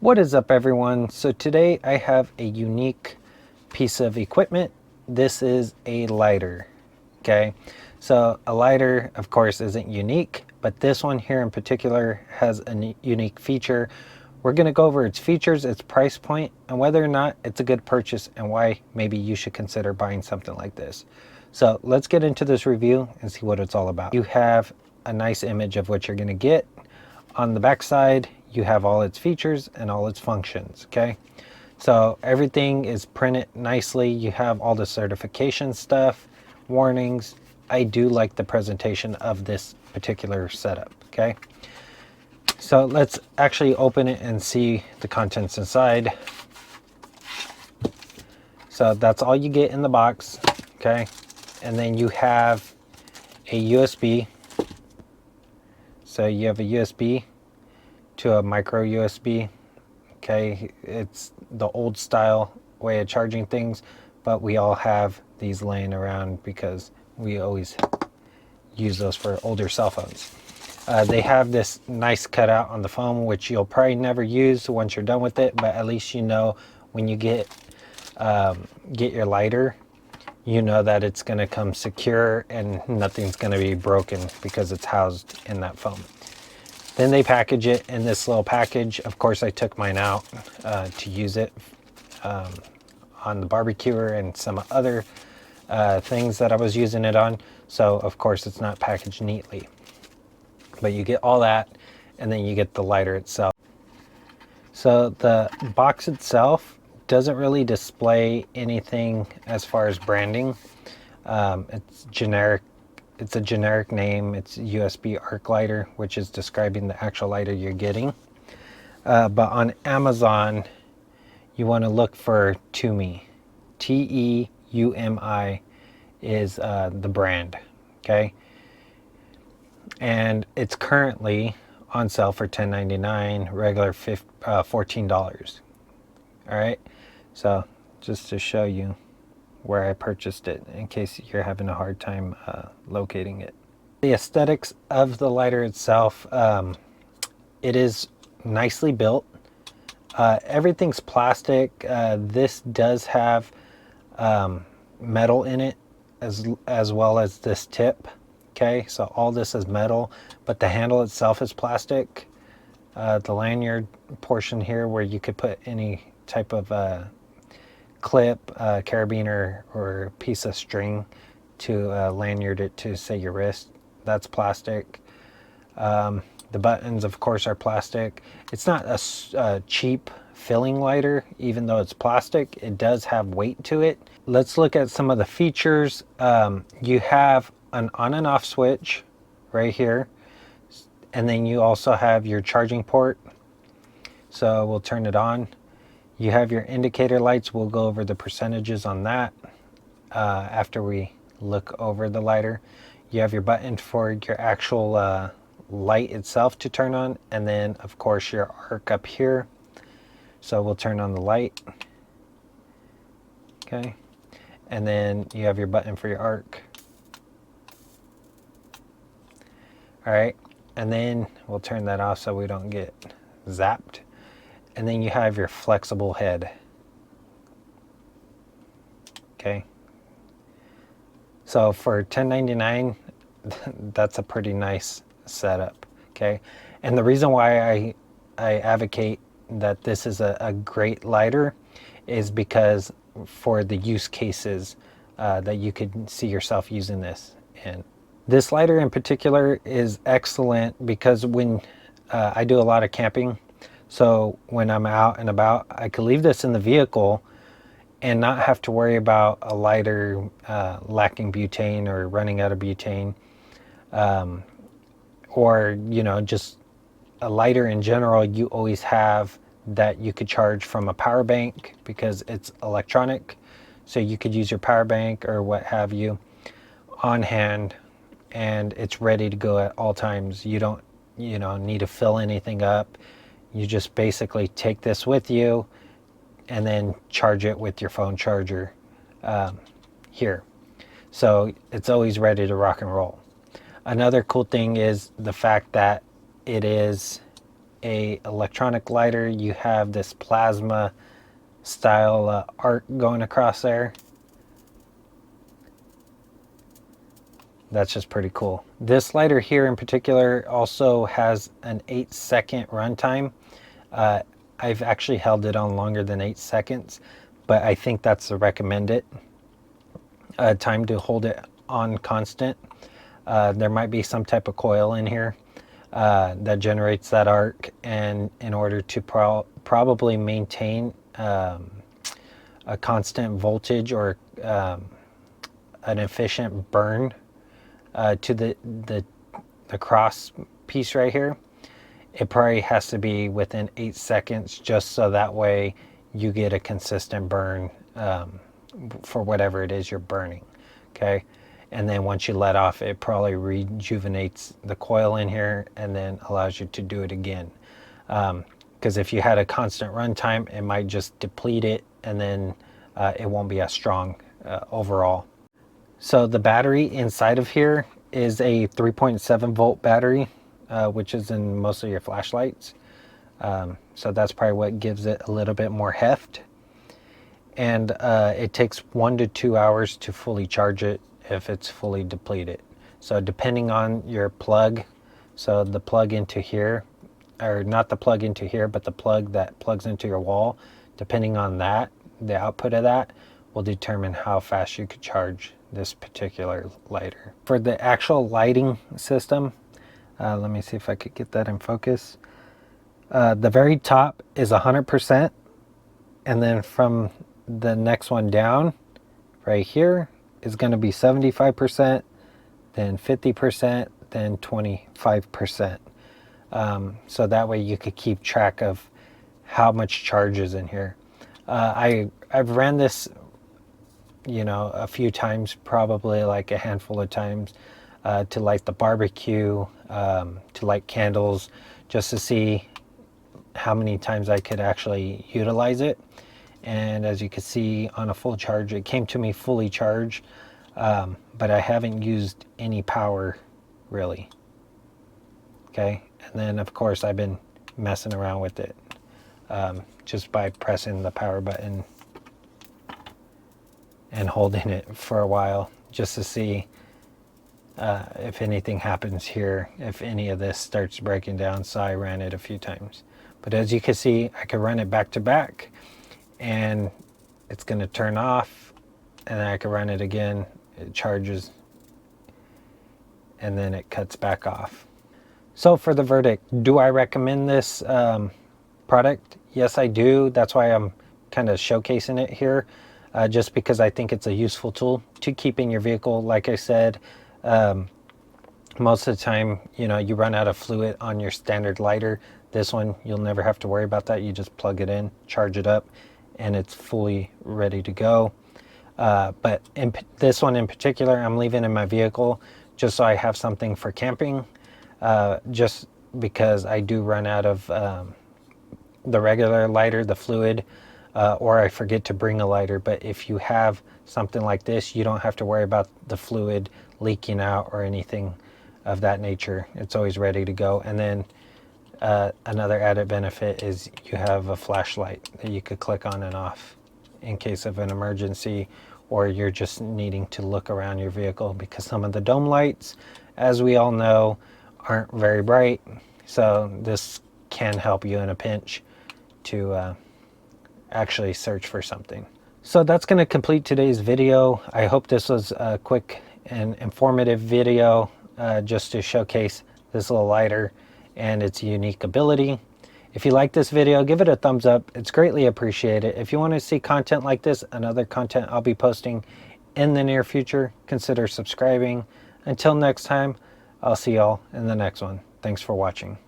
What is up, everyone? So today I have a unique piece of equipment. This is a lighter. Okay, so a lighter of course isn't unique, but this one here in particular has a unique feature. We're going to go over its features, its price point, and whether or not it's a good purchase and why maybe you should consider buying something like this. So let's get into this review and see what it's all about. You have a nice image of what you're going to get. On the back side, you have all its features and all its functions. Okay, so everything is printed nicely. You have all the certification stuff, warnings. I do like the presentation of this particular setup. Okay, so let's actually open it and see the contents inside. So that's all you get in the box. Okay, and then you have a USB. So you have a USB to a micro USB. Okay, it's the old style way of charging things, but we all have these laying around because we always use those for older cell phones. They have this nice cutout on the phone, which you'll probably never use once you're done with it, but at least you know when you get your lighter, you know that it's going to come secure and nothing's going to be broken because it's housed in that phone. Then they package it in this little package. Of course, I took mine out to use it on the barbecuer and some other things that I was using it on. So of course it's not packaged neatly, but you get all that, and then you get the lighter itself. So the box itself doesn't really display anything as far as branding. It's generic. It's a generic name. It's USB arc lighter, which is describing the actual lighter you're getting. But on Amazon, you want to look for Teumi. Teumi is the brand. Okay, and it's currently on sale for $10.99, regular $14. All right, so just to show you where I purchased it in case you're having a hard time locating it. The aesthetics of the lighter itself, it is nicely built. Everything's plastic. This does have metal in it as well as this tip. Okay, so all this is metal, but the handle itself is plastic. The lanyard portion here where you could put any type of clip, carabiner, or piece of string to lanyard it to, say, your wrist, that's plastic. The buttons, of course, are plastic. It's not a cheap filling lighter, even though it's plastic. It does have weight to it. Let's look at some of the features. You have an on and off switch right here, and then you also have your charging port. So we'll turn it on. You have your indicator lights. We'll go over the percentages on that after we look over the lighter. You have your button for your actual light itself to turn on, and then of course your arc up here. So we'll turn on the light. Okay, and then you have your button for your arc. All right, and then we'll turn that off so we don't get zapped. And then you have your flexible head. Okay, so for $10.99, that's a pretty nice setup. Okay, and the reason why I advocate that this is a great lighter is because for the use cases that you could see yourself using this in. This lighter in particular is excellent because when I do a lot of camping, so when I'm out and about, I could leave this in the vehicle and not have to worry about a lighter lacking butane or running out of butane, or just a lighter in general. You always have that you could charge from a power bank because it's electronic, so you could use your power bank or what have you on hand, and it's ready to go at all times. You don't need to fill anything up. You just basically take this with you and then charge it with your phone charger here. So it's always ready to rock and roll. Another cool thing is the fact that it is a electronic lighter, you have this plasma style arc going across there. That's just pretty cool. This lighter here in particular also has an 8-second runtime. I've actually held it on longer than 8 seconds, but I think that's the recommended time to hold it on constant. There might be some type of coil in here that generates that arc, and in order to probably maintain a constant voltage or an efficient burn to the cross piece right here, it probably has to be within 8 seconds, just so that way you get a consistent burn for whatever it is you're burning. Okay, and then once you let off, it probably rejuvenates the coil in here and then allows you to do it again. Because if you had a constant run time, it might just deplete it, and then it won't be as strong overall. So the battery inside of here is a 3.7 volt battery, which is in most of your flashlights. So that's probably what gives it a little bit more heft. And it takes 1 to 2 hours to fully charge it if it's fully depleted. So depending on your plug, so the plug into here, or not the plug into here, but the plug that plugs into your wall, depending on that, the output of that will determine how fast you could charge this particular lighter. For the actual lighting system, let me see if I could get that in focus. The very top is 100%, and then from the next one down right here is going to be 75%, then 50%, then 25%. So that way you could keep track of how much charge is in here. I've ran this, you know, a few times, probably like a handful of times, to light the barbecue, to light candles, just to see how many times I could actually utilize it. And as you can see, on a full charge, it came to me fully charged, but I haven't used any power really. Okay, and then of course I've been messing around with it just by pressing the power button and holding it for a while, just to see if anything happens here, if any of this starts breaking down. So I ran it a few times, but as you can see, I can run it back to back and it's going to turn off, and then I can run it again, it charges, and then it cuts back off. So for the verdict, do I recommend this product? Yes, I do. That's why I'm kind of showcasing it here, just because I think it's a useful tool to keep in your vehicle. Like I said, most of the time, you know, you run out of fluid on your standard lighter. This one, you'll never have to worry about that. You just plug it in, charge it up, and it's fully ready to go. But in this one in particular, I'm leaving in my vehicle just so I have something for camping, just because I do run out of the regular lighter, the fluid, or I forget to bring a lighter. But if you have something like this, you don't have to worry about the fluid leaking out or anything of that nature. It's always ready to go. And then another added benefit is you have a flashlight that you could click on and off in case of an emergency, or you're just needing to look around your vehicle, because some of the dome lights, as we all know, aren't very bright. So this can help you in a pinch to actually search for something. So that's going to complete today's video. I hope this was a quick and informative video, just to showcase this little lighter and its unique ability. If you like this video, give it a thumbs up. It's greatly appreciated. If you want to see content like this and other content I'll be posting in the near future, consider subscribing. Until next time, I'll see y'all in the next one. Thanks for watching.